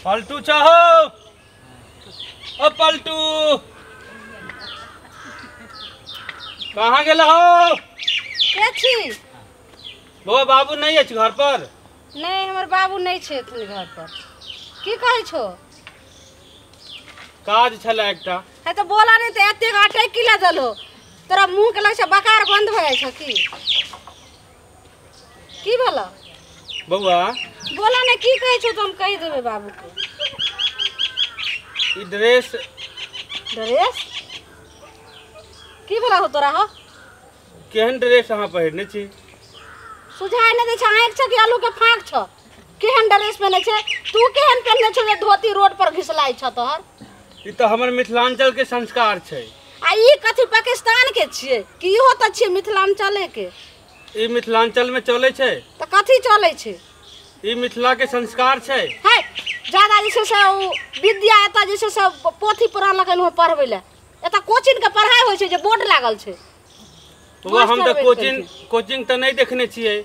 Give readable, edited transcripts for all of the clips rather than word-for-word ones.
पलटू चाहो ओ पलटू कहाँ गेल हो? के छी? वो बाबू नहीं है घर पर? नहीं हमर बाबू नहीं छे घर पर। की कहै छो? काज छला एकटा। है तो बोला नहीं तो एते घाटे किला दलो तोरा मुंह के लग से बकार बंद हो जाय छ की भला बउआ बोला नहीं की कहै छो तो हम कह देबे बाबू के। ई ड्रेस की भला हो तोरा हो? केहन ड्रेस अहाँ पहिरने छी? सुझाय न दे छ आंख छ कि आलू के फांक छ? केहन ड्रेस पहने छे? तू केहन पहनने छ जे धोती रोड पर घिसलाय छ तोहर? ई तो हमर मिथिलांचल के संस्कार छै। आ ई कथि पाकिस्तान के छिए कि इहो त छिए मिथिलांचल के? ई मिथिलांचल में चले छै त कथि चले छै? ई मिथिला के संस्कार छै। है ज्यादा जैसे से विद्या एता जैसे से पोथी पुराण लगन हो पढ़बै ले एता कोचिंग के पढ़ाई होय छै जे बोर्ड लागल छै। वो हम तो कोचिंग तो नहीं देखने छिए।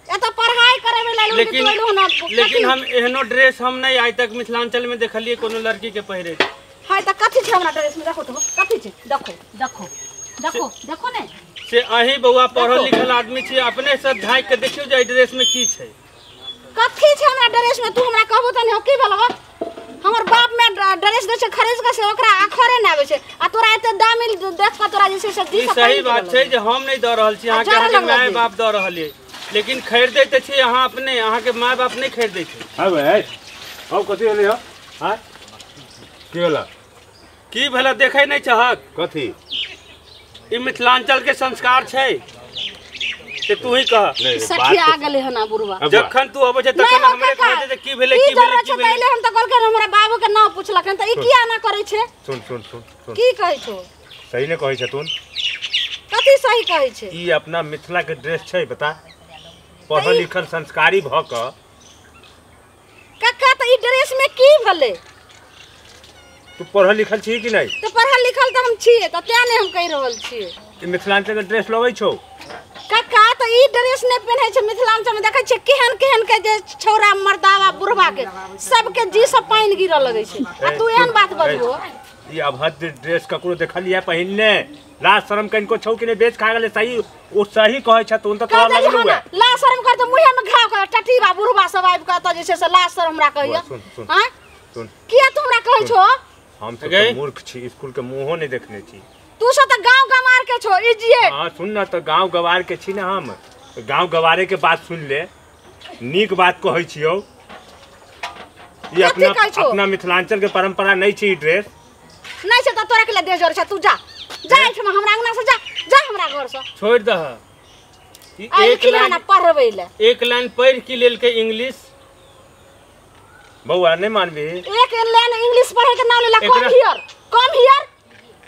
एता पढ़ाई करे में लेकिन हम एहनो ड्रेस हम नहीं आज तक मिथिलांचल में देखलिए कोनो लड़की के पहिरे। है त कथि छै हमरा ड्रेस में? देखो तो कथि छै? देखो ने से अही बउआ पढ़ल लिखल आदमी छी, अपने से झाँक के देखियो जे ड्रेस में की छै। कथि छै हमरा ड्रेस में? तू हमरा कहबो त नहीं की भेल हो? हमर बाप में ड्रेस दे छै खरीद के से ओकरा आखरे न आवे छै आ तोरा एते दामी देख के तोरा जैसे से दी सही बात छै जे हम नहीं द रहल छी, अहाँ के माय बाप द रहल है, लेकिन खरीदे त छी अहाँ अपने, अहाँ के माय बाप नहीं खरीदे छै। हां भाई हम कथि होले हो? हां की होला? की भला देखै नहीं चाहत? कथि ई मिथिलांचल के संस्कार छै से तू ही कह। सखी आ गेले हना बुरवा जखन तू अबै छै तखन हमरे कह दे की भेले हम त कहलके हमरा बाबू के नाम पुछलकन त ई किया ना करै छै? सुन की कहै छो? सही ने कहै छथुन। कथि सही कहै छै? ई अपना मिथिला के ड्रेस छै बता, पढ़ल लिखल संस्कारी भ क काका त ई ड्रेस में की भले? तू पढ़ल लिखल छी कि नहीं? तो पढ़ल लिखल त हम छिए त त्या ने हम कह रहल छिए। ई मिथिलांचल के ड्रेस लगै छौ? काका त ई ड्रेस ने पहनै छै मिथिलांचल में देखै छै केहन के जे छौरा मर्दावा बुढ़वा के सबके जी से पानी गिरऽ लगै छै आ तू एहन बात बजबो? ई अभद्र ड्रेस ककरो देखलिए पहिनने लाज शरम कनको छौ कि ने बेच खा गेले? सही ओ सही कहै छथुन त तोरा लगलु है लाज शरम कर त मुहे में घाव कर टटीबा बुढ़वा सब आइब क त जैसे से लाज शरम हमरा कहिया। हां सुन किया तू हमरा कहै छो? हम त मूर्ख छी, स्कूल के मुंहो नहीं देखने छी। तू सब त गांव गमार के छो इजिए। हां सुन ना त गांव गवार के छी ना हम, गांव गवारे के बात सुन ले, नीक बात कहै छियौ। ई अपना मिथिलांचल के परंपरा नहीं छी ड्रेस। नहीं छै त तोरा के ले दे जोर छ, तू जा एठमा हमरा अंगना से जा हमरा घर से छोड़ दह। ई एक लाइन पढ़बै ले एक लाइन पढ़ के लेल के इंग्लिश बउआ नहीं मानबी? एक लाइन इंग्लिश पढ़े के नाम लेला कम हियर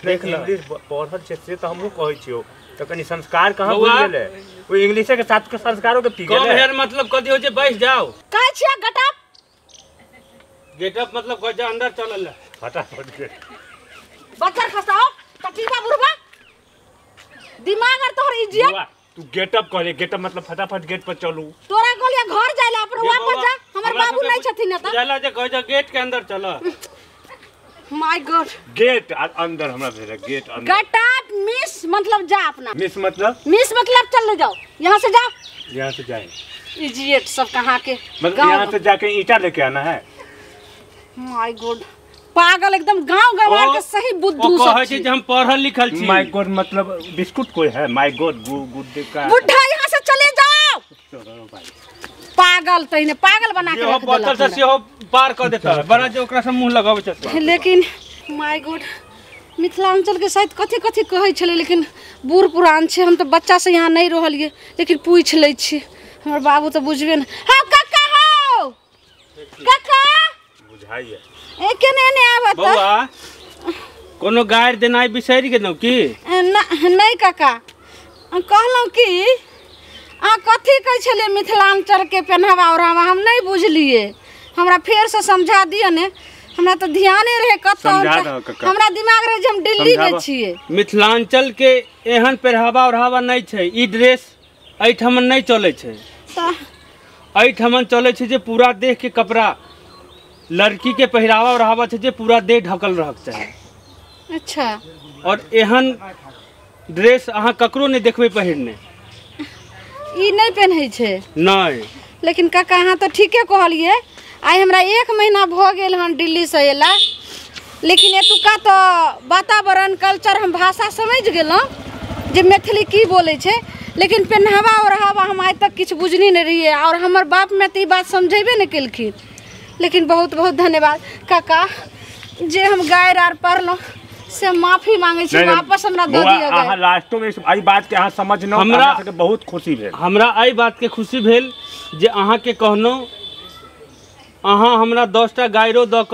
देख इंग्लिश पढ़ल छै से त हमहु कहै छियौ त कनी संस्कार कहां भूल गेले? ओ इंग्लिश के साथ के संस्कारों के पी गेले। कम हियर मतलब कथि हो छै? बैठ जाओ। कहै छियै गेटअप मतलब कह जा अंदर चलल फटाफट के बच्चा खसाओ टटीबा बुढ़वा दिमाग और तोहर इज्जत। तू गेटअप कहले, गेटअप मतलब फटाफट गेट पर चलू। तोरा कहलिया घर जाइला अपन वापस जा, हमर बाबू नहीं छथिन न त चला जे कह जा गेट के अंदर चल। माय गॉड गेट अंदर हमरा भेले गेट अंदर। गेटअप मिस मतलब जा अपना। मिस मतलब चल जाओ यहां से जाओ। यहां से जाए इडियट सब कहां के? मतलब यहां से जाके ईंटा लेके आना है? माय गॉड पागल एकदम गांव गवार के सही बुद्धू सब कहै छै जे हम पढ़ल लिखल छी। माय गॉड मतलब बिस्कुट कोई है? माय गॉड गुड का बुढ़ा यहां से चले जाओ। चलो भाई पागल तइने पागल बना के रख देला। बच्चा से सेहो पार कर देता है बना जे ओकरा से मुंह लगाबै छै। लेकिन माय गॉड मिथिलांचल के शायद कथि कथि कहै छले, लेकिन बूढ़ पुरान छै, हम तो बच्चा से यहाँ नहीं रहलिए, लेकिन पूछ लै छी। हमर बाबू तो बुझबे न। हां काका हो काका बुझाइए ए केने ने आवत बउआ कोनो गायर देनाइ बिसरि गेलौ की? नहीं काका कहलौ कि कथि कहै छले मिथिलांचल के पहनावा और हम नहीं बुझलिए, हमरा फेर से समझा दियो ने। हमरा तो ध्याने रहे कत समझा दो कक्का। हमरा दिमाग रहे जे हम दिल्ली में समझाबो। छिए। मिथिलांचल के एहन पहरावा ओढ़ावा नहीं छै। ई ड्रेस एहिठमन नहीं चले छै। एहिठमन चले छै जे पूरा देह के कपड़ा, लड़की के पहरावा ओढ़ावा छै जे पूरा देह ढकल रहक चाही। अच्छा और एहन ड्रेस अहाँ ककरो नहीं देखबे पहिरने। ई नहीं पहनै छै नहीं। लेकिन काका अहाँ तो ठीके कहलिए। आई हमरा 1 महीना भ गेल हन दिल्ली से एला, लेकिन एतुका तो वातावरण कल्चर हम भाषा समझ गेलहुँ जे मैथिली की बोले छै, लेकिन पहनावा ओढ़ावा हम आज तक किछु बुझनी नहीं रहिए। और हमर बाप में तो ई बात समझेबे नहीं केलखिन। लेकिन बहुत बहुत धन्यवाद काका जे हम गायर आर पढ़लहुँ से माफी मांगे छी। वापस हमरा दे दिया अहाँ लास्टो में आई बात के अहाँ समझनो हमरा के बहुत खुशी भेल। हमरा आई बात के खुशी भेल जे अहाँ के कहनो अहाँ हमरा 10टा गायरो द क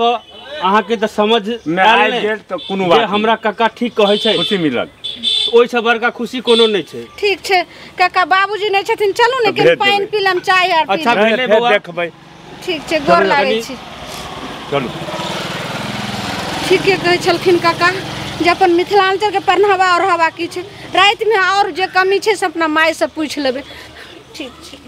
अहाँ के त समझ में आइ गेल त कोनो बात हमरा काका ठीक कहै छै, खुशी मिलल। ओइ से बड़का खुशी कोनो नहीं छै। ठीक छै काका, बाबूजी नहीं छथिन, चलू ने के पानी पीलम, चाय आर पी। अच्छा भेले फिर बौआ। देखबै। ठीक छै, गोर लागै छी। चलू। ठीके कहै छलखिन काका जे अपन मिथिलांचल के पहनावा ओढ़ावा की छै। रात में और जे कमी छै से अपना माय से पूछ लेबै। ठीक छै।